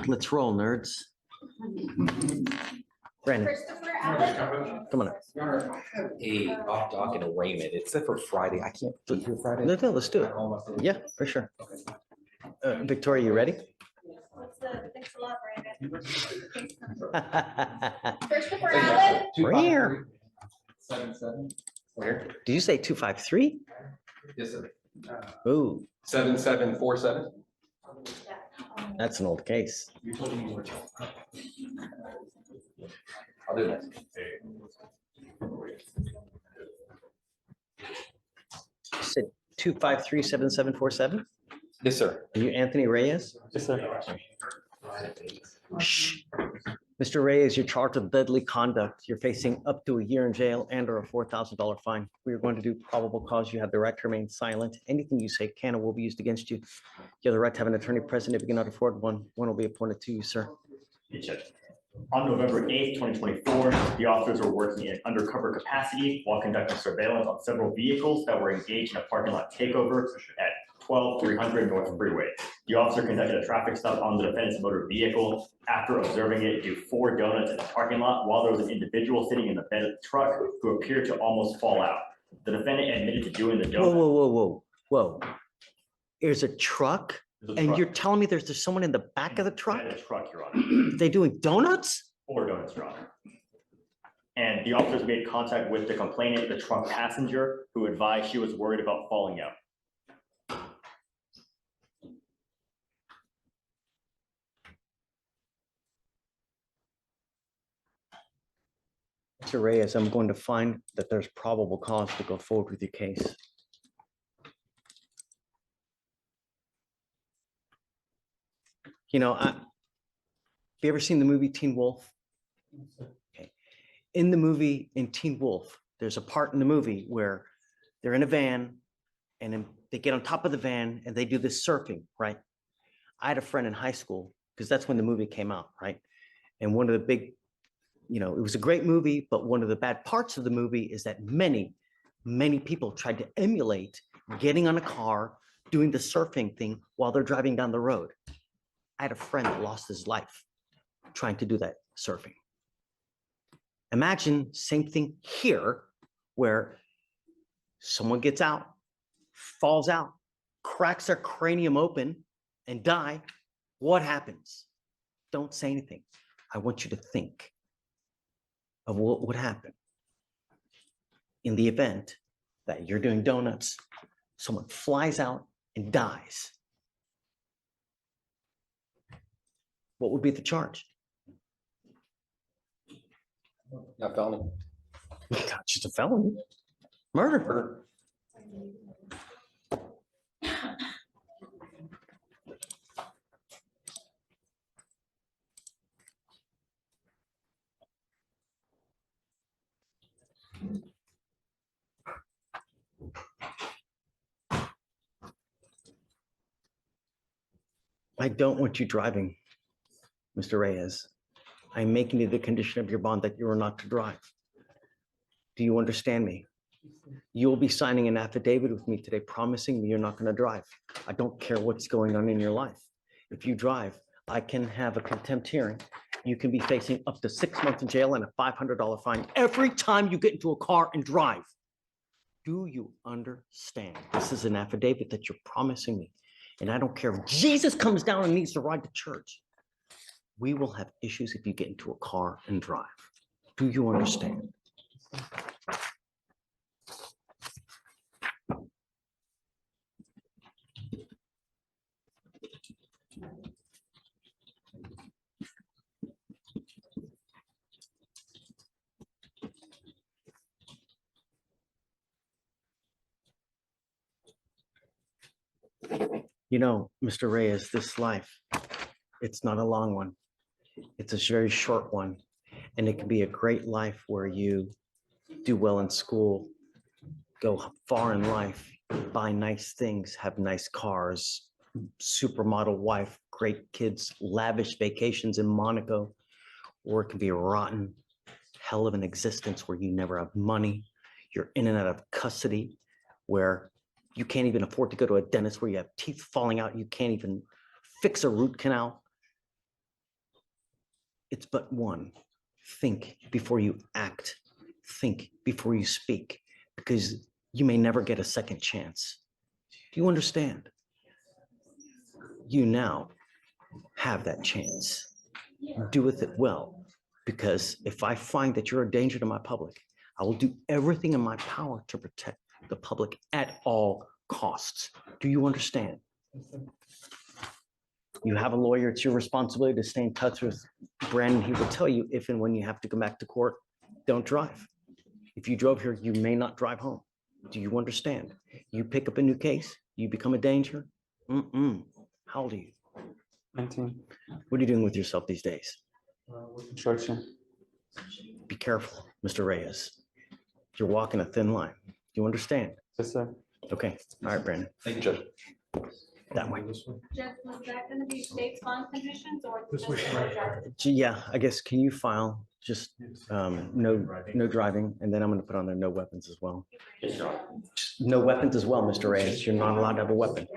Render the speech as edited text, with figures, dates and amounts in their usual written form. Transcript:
Let's roll, nerds. Brandon, Christopher Allen. come on up. I have a off dock and arraignment. It's set for Friday. I can't do it Friday. No, let's do it. Yeah, for sure. Victoria, you ready? What's the, thanks a lot, Brandon. Did Christopher Allen. 253-77. Where? you say 253? Yes, sir. Ooh, 7747. that's an old case. I'll do that. You said 253-7747? Yes, sir. Are you Anthony Reyes? Yes, sir. Shh. Mr. Reyes, you're charged with deadly conduct. You're facing up to a year in jail and or a $4,000 fine. We are going to do probable cause. You have the right to remain silent. Anything you say can or will be used against you. You have the right to have an attorney present if you cannot afford one. One will be appointed to you, sir. On November 8th, 2024, the officers were working in undercover capacity while conducting surveillance on several vehicles that were engaged in a parking lot takeover at 12300 North Freeway. The officer conducted a traffic stop on the defendant's motor vehicle. After observing it do 4 donuts in the parking lot while there was an individual sitting in the bed of the truck who appeared to almost fall out. The defendant admitted to doing the Whoa, donut. whoa. There's a truck and you're telling me there's someone in the back of the truck? The truck, Your Honor. They doing donuts? 4 donuts, Your Honor. And the officers made contact with the complainant, the truck passenger, who advised she was worried about falling out. Mr. Reyes, I'm going to find that there's probable cause to go forward with your case. You know, have you ever seen the movie Teen Wolf? Okay. In the movie, in Teen Wolf, there's a part in the movie where they're in a van and then they get on top of the van and they do this surfing, right? I had a friend in high school, because that's when the movie came out, right? And one of the big, you know, it was a great movie, but one of the bad parts of the movie is that many people tried to emulate getting on a car, doing the surfing thing while they're driving down the road. I had a friend that lost his life trying to do that surfing. Imagine same thing here, where someone gets out, falls out, cracks their cranium open and die. What happens? Don't say anything. I want you to think of what would happen in the event that you're doing donuts, someone flies out and dies. What would be the charge? Not felony. God, just a felony. Murder. I don't want you driving, Mr. Reyes. I'm making it the condition of your bond that you are not to drive. Do you understand me? You will be signing an affidavit with me today promising me you're not going to drive. I don't care what's going on in your life. If you drive, I can have a contempt hearing. You can be facing up to 6 months in jail and a $500 fine every time you get into a car and drive. Do you understand? This is an affidavit that you're promising me. And I don't care if Jesus comes down and needs to ride to church. We will have issues if you get into a car and drive. Do you understand? You know, Mr. Reyes, this life, it's not a long one. It's a very short one. And it can be a great life where you do well in school, go far in life, buy nice things, have nice cars, supermodel wife, great kids, lavish vacations in Monaco, or it can be a rotten hell of an existence where you never have money. You're in and out of custody, where you can't even afford to go to a dentist, where you have teeth falling out. You can't even fix a root canal. It's but one. Think before you act. Think before you speak, because you may never get a second chance. Do you understand? You now have that chance. Do with it well, because if I find that you're a danger to my public, I will do everything in my power to protect the public at all costs. Do you understand? You have a lawyer. It's your responsibility to stay in touch with Brandon. He will tell you if and when you have to come back to court, don't drive. If you drove here, you may not drive home. Do you understand? You pick up a new case, you become a danger. How old are you? 19. What are you doing with yourself these days? Construction. Be careful, Mr. Reyes. You're walking a thin line. You understand? Yes, sir. Okay. All right, Brandon. Thank you, Judge. That way. Jeff, was that gonna be state bond conditions or? This just way, no right. driving? Yeah, I guess, can you file just no driving, and then I'm gonna put on there no weapons as well. No weapons as well, Mr. Reyes. You're not allowed to have a weapon.